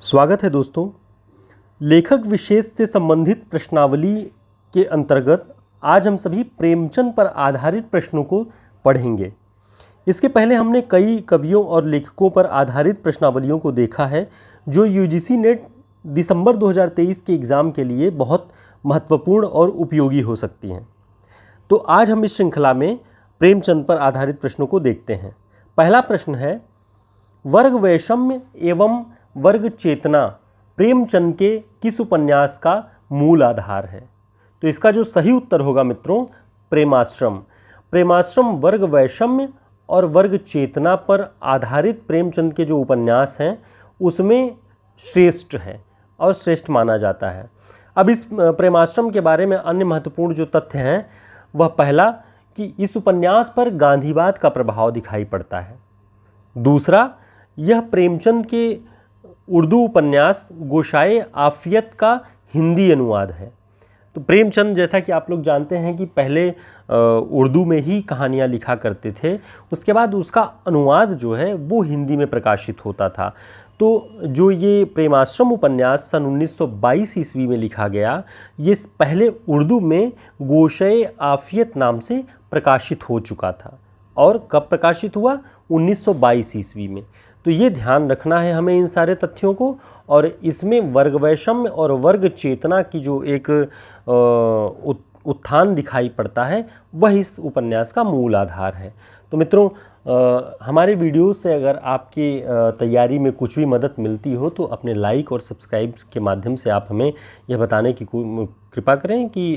स्वागत है दोस्तों। लेखक विशेष से संबंधित प्रश्नावली के अंतर्गत आज हम सभी प्रेमचंद पर आधारित प्रश्नों को पढ़ेंगे। इसके पहले हमने कई कवियों और लेखकों पर आधारित प्रश्नावलियों को देखा है जो यूजीसी नेट दिसंबर 2023 के एग्ज़ाम के लिए बहुत महत्वपूर्ण और उपयोगी हो सकती हैं। तो आज हम इस श्रृंखला में प्रेमचंद पर आधारित प्रश्नों को देखते हैं। पहला प्रश्न है, वर्ग वैषम्य एवं वर्ग चेतना प्रेमचंद के किस उपन्यास का मूल आधार है? तो इसका जो सही उत्तर होगा मित्रों, प्रेमाश्रम। प्रेमाश्रम वर्ग वैषम्य और वर्ग चेतना पर आधारित प्रेमचंद के जो उपन्यास हैं उसमें श्रेष्ठ है और श्रेष्ठ माना जाता है। अब इस प्रेमाश्रम के बारे में अन्य महत्वपूर्ण जो तथ्य हैं वह पहला कि इस उपन्यास पर गांधीवाद का प्रभाव दिखाई पड़ता है। दूसरा, यह प्रेमचंद के उर्दू उपन्यास गोशाए आफियत का हिंदी अनुवाद है। तो प्रेमचंद, जैसा कि आप लोग जानते हैं कि पहले उर्दू में ही कहानियाँ लिखा करते थे, उसके बाद उसका अनुवाद जो है वो हिंदी में प्रकाशित होता था। तो जो ये प्रेमाश्रम उपन्यास सन 1922 ईस्वी में लिखा गया, ये पहले उर्दू में गोशाए आफियत नाम से प्रकाशित हो चुका था। और कब प्रकाशित हुआ? 1922 ईस्वी में। तो ये ध्यान रखना है हमें इन सारे तथ्यों को। और इसमें वर्ग वैषम्य और वर्ग चेतना की जो एक उत्थान दिखाई पड़ता है वह इस उपन्यास का मूल आधार है। तो मित्रों, हमारे वीडियोस से अगर आपकी तैयारी में कुछ भी मदद मिलती हो तो अपने लाइक और सब्सक्राइब के माध्यम से आप हमें यह बताने की कृपा करें कि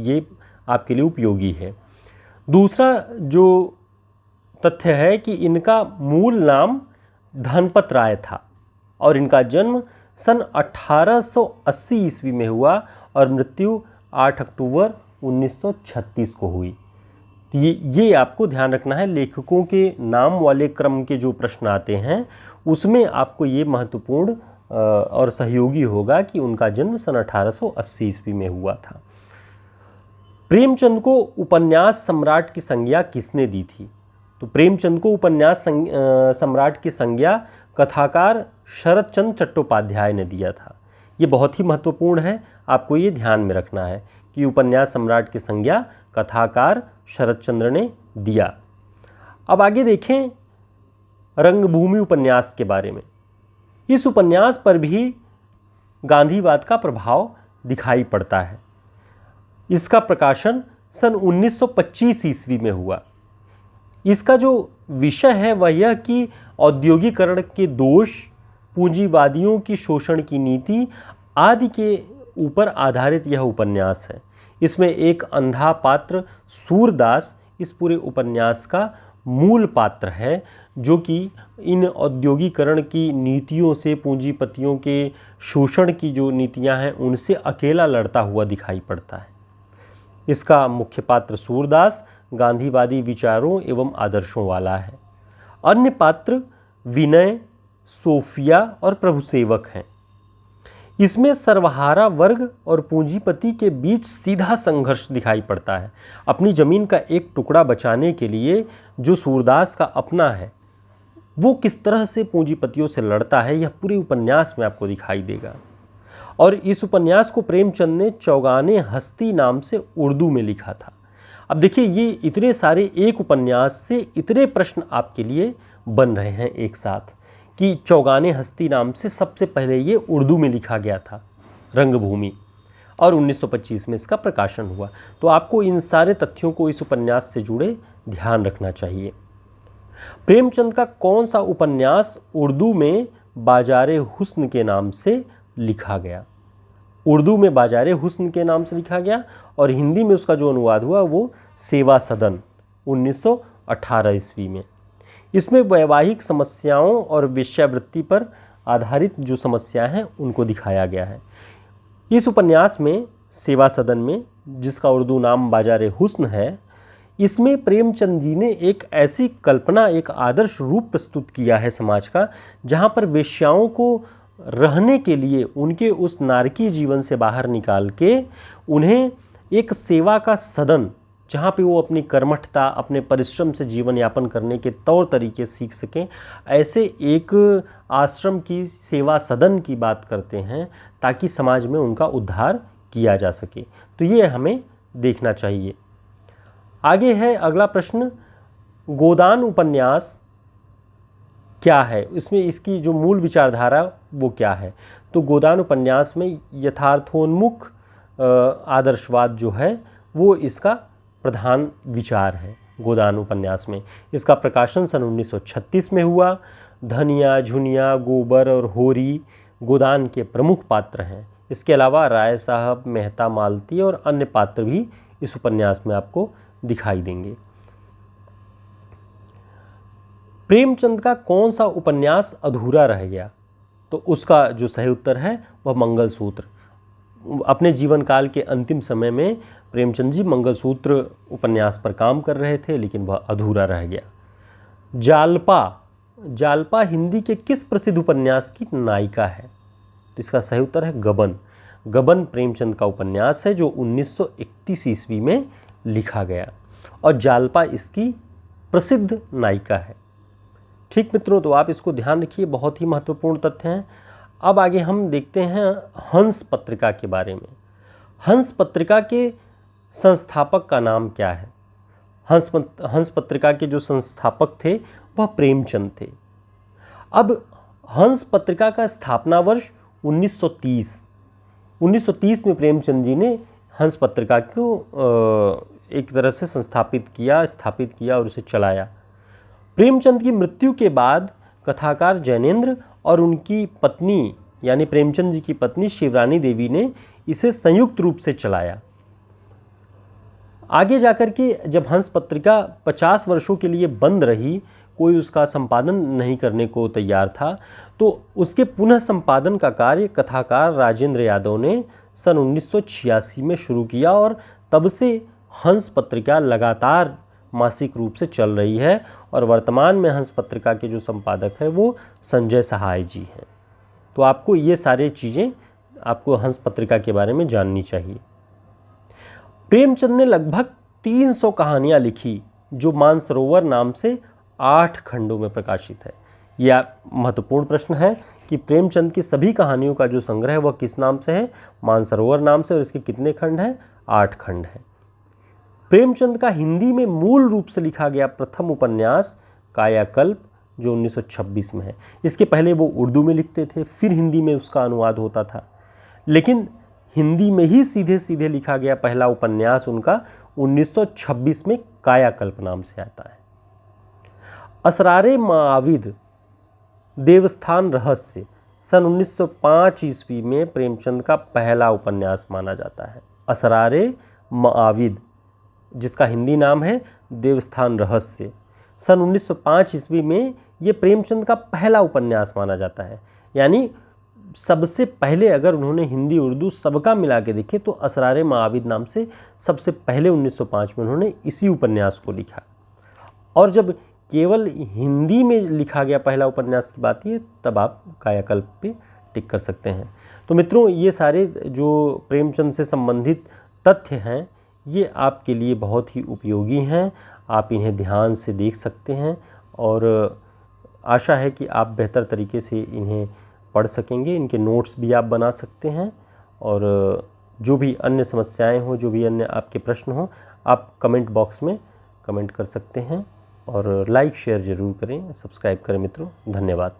ये आपके लिए उपयोगी है। दूसरा जो तथ्य है कि इनका मूल नाम धनपत राय था और इनका जन्म सन 1880 ईस्वी में हुआ और मृत्यु 8 अक्टूबर 1936 को हुई। ये आपको ध्यान रखना है। लेखकों के नाम वाले क्रम के जो प्रश्न आते हैं उसमें आपको ये महत्वपूर्ण और सहयोगी होगा कि उनका जन्म सन 1880 ईस्वी में हुआ था। प्रेमचंद को उपन्यास सम्राट की संज्ञा किसने दी थी? तो प्रेमचंद को उपन्यास सम्राट की संज्ञा कथाकार शरद चंद्र चट्टोपाध्याय ने दिया था। ये बहुत ही महत्वपूर्ण है, आपको ये ध्यान में रखना है कि उपन्यास सम्राट की संज्ञा कथाकार शरद चंद्र ने दिया। अब आगे देखें रंगभूमि उपन्यास के बारे में। इस उपन्यास पर भी गांधीवाद का प्रभाव दिखाई पड़ता है। इसका प्रकाशन सन 1925 ईस्वी में हुआ। इसका जो विषय है वह यह कि औद्योगिकरण के दोष, पूंजीवादियों की शोषण की नीति आदि के ऊपर आधारित यह उपन्यास है। इसमें एक अंधा पात्र सूरदास इस पूरे उपन्यास का मूल पात्र है जो कि इन औद्योगिकरण की नीतियों से, पूंजीपतियों के शोषण की जो नीतियां हैं उनसे अकेला लड़ता हुआ दिखाई पड़ता है। इसका मुख्य पात्र सूरदास गांधीवादी विचारों एवं आदर्शों वाला है। अन्य पात्र विनय, सोफिया और प्रभुसेवक हैं। इसमें सर्वहारा वर्ग और पूंजीपति के बीच सीधा संघर्ष दिखाई पड़ता है। अपनी जमीन का एक टुकड़ा बचाने के लिए जो सूरदास का अपना है वो किस तरह से पूंजीपतियों से लड़ता है, यह पूरे उपन्यास में आपको दिखाई देगा। और इस उपन्यास को प्रेमचंद ने चौगाने हस्ती नाम से उर्दू में लिखा था। अब देखिए, ये इतने सारे एक उपन्यास से इतने प्रश्न आपके लिए बन रहे हैं एक साथ कि चौगाने हस्ती नाम से सबसे पहले ये उर्दू में लिखा गया था रंगभूमि, और 1925 में इसका प्रकाशन हुआ। तो आपको इन सारे तथ्यों को इस उपन्यास से जुड़े ध्यान रखना चाहिए। प्रेमचंद का कौन सा उपन्यास उर्दू में बाजारे हुस्न के नाम से लिखा गया? उर्दू में बाजारे हुस्न के नाम से लिखा गया और हिंदी में उसका जो अनुवाद हुआ वो सेवा सदन 1918 ईस्वी में। इसमें वैवाहिक समस्याओं और वेश्यावृत्ति पर आधारित जो समस्याएं हैं उनको दिखाया गया है। इस उपन्यास में सेवा सदन में, जिसका उर्दू नाम बाजारे हुस्न है, इसमें प्रेमचंद जी ने एक ऐसी कल्पना, एक आदर्श रूप प्रस्तुत किया है समाज का, जहाँ पर वेश्याओं को रहने के लिए उनके उस नारकीय जीवन से बाहर निकाल के उन्हें एक सेवा का सदन जहाँ पे वो अपनी कर्मठता, अपने परिश्रम से जीवन यापन करने के तौर तरीके सीख सकें, ऐसे एक आश्रम की सेवा सदन की बात करते हैं ताकि समाज में उनका उद्धार किया जा सके। तो ये हमें देखना चाहिए। आगे है अगला प्रश्न, गोदान उपन्यास क्या है, इसमें इसकी जो मूल विचारधारा वो क्या है। तो गोदान उपन्यास में यथार्थोन्मुख आदर्शवाद जो है वो इसका प्रधान विचार है। गोदान उपन्यास में इसका प्रकाशन सन 1936 में हुआ। धनिया, झुनिया, गोबर और होरी गोदान के प्रमुख पात्र हैं। इसके अलावा राय साहब, मेहता, मालती और अन्य पात्र भी इस उपन्यास में आपको दिखाई देंगे। प्रेमचंद का कौन सा उपन्यास अधूरा रह गया? तो उसका जो सही उत्तर है वह मंगलसूत्र। अपने जीवन काल के अंतिम समय में प्रेमचंद जी मंगलसूत्र उपन्यास पर काम कर रहे थे, लेकिन वह अधूरा रह गया। जालपा हिंदी के किस प्रसिद्ध उपन्यास की नायिका है? तो इसका सही उत्तर है गबन। गबन प्रेमचंद का उपन्यास है जो 1931 ईस्वी में लिखा गया और जालपा इसकी प्रसिद्ध नायिका है। ठीक मित्रों, तो आप इसको ध्यान रखिए, बहुत ही महत्वपूर्ण तथ्य हैं। अब आगे हम देखते हैं हंस पत्रिका के बारे में। हंस पत्रिका के संस्थापक का नाम क्या है? हंस पत्रिका के जो संस्थापक थे वह प्रेमचंद थे। अब हंस पत्रिका का स्थापना वर्ष 1930 में प्रेमचंद जी ने हंस पत्रिका को एक तरह से स्थापित किया और उसे चलाया। प्रेमचंद की मृत्यु के बाद कथाकार जैनेन्द्र और उनकी पत्नी यानी प्रेमचंद जी की पत्नी शिवरानी देवी ने इसे संयुक्त रूप से चलाया। आगे जाकर के जब हंस पत्रिका 50 वर्षों के लिए बंद रही, कोई उसका संपादन नहीं करने को तैयार था, तो उसके पुनः संपादन का कार्य कथाकार राजेंद्र यादव ने सन 1986 में शुरू किया और तब से हंस पत्रिका लगातार मासिक रूप से चल रही है और वर्तमान में हंस पत्रिका के जो संपादक हैं वो संजय सहाय जी हैं। तो आपको ये सारी चीज़ें आपको हंस पत्रिका के बारे में जाननी चाहिए। प्रेमचंद ने लगभग 300 कहानियाँ लिखी जो मानसरोवर नाम से 8 खंडों में प्रकाशित है। यह महत्वपूर्ण प्रश्न है कि प्रेमचंद की सभी कहानियों का जो संग्रह है वह किस नाम से है? मानसरोवर नाम से। और इसके कितने खंड हैं? 8 खंड हैं। प्रेमचंद का हिंदी में मूल रूप से लिखा गया प्रथम उपन्यास कायाकल्प जो 1926 में है। इसके पहले वो उर्दू में लिखते थे, फिर हिंदी में उसका अनुवाद होता था, लेकिन हिंदी में ही सीधे सीधे लिखा गया पहला उपन्यास उनका 1926 में कायाकल्प नाम से आता है। असरारे माविद देवस्थान रहस्य सन 1905 ईस्वी में प्रेमचंद का पहला उपन्यास माना जाता है। असरारे माविद, जिसका हिंदी नाम है देवस्थान रहस्य, सन 1905 ईस्वी में ये प्रेमचंद का पहला उपन्यास माना जाता है। यानी सबसे पहले अगर उन्होंने हिंदी उर्दू सबका मिला के देखे तो असरारे माविद नाम से सबसे पहले 1905 में उन्होंने इसी उपन्यास को लिखा। और जब केवल हिंदी में लिखा गया पहला उपन्यास की बात है तब आप कायाकल्प पे टिक कर सकते हैं। तो मित्रों, ये सारे जो प्रेमचंद से संबंधित तथ्य हैं ये आपके लिए बहुत ही उपयोगी हैं। आप इन्हें ध्यान से देख सकते हैं और आशा है कि आप बेहतर तरीके से इन्हें पढ़ सकेंगे। इनके नोट्स भी आप बना सकते हैं और जो भी अन्य समस्याएं हों, जो भी अन्य आपके प्रश्न हों, आप कमेंट बॉक्स में कमेंट कर सकते हैं और लाइक शेयर ज़रूर करें, सब्सक्राइब करें मित्रों। धन्यवाद।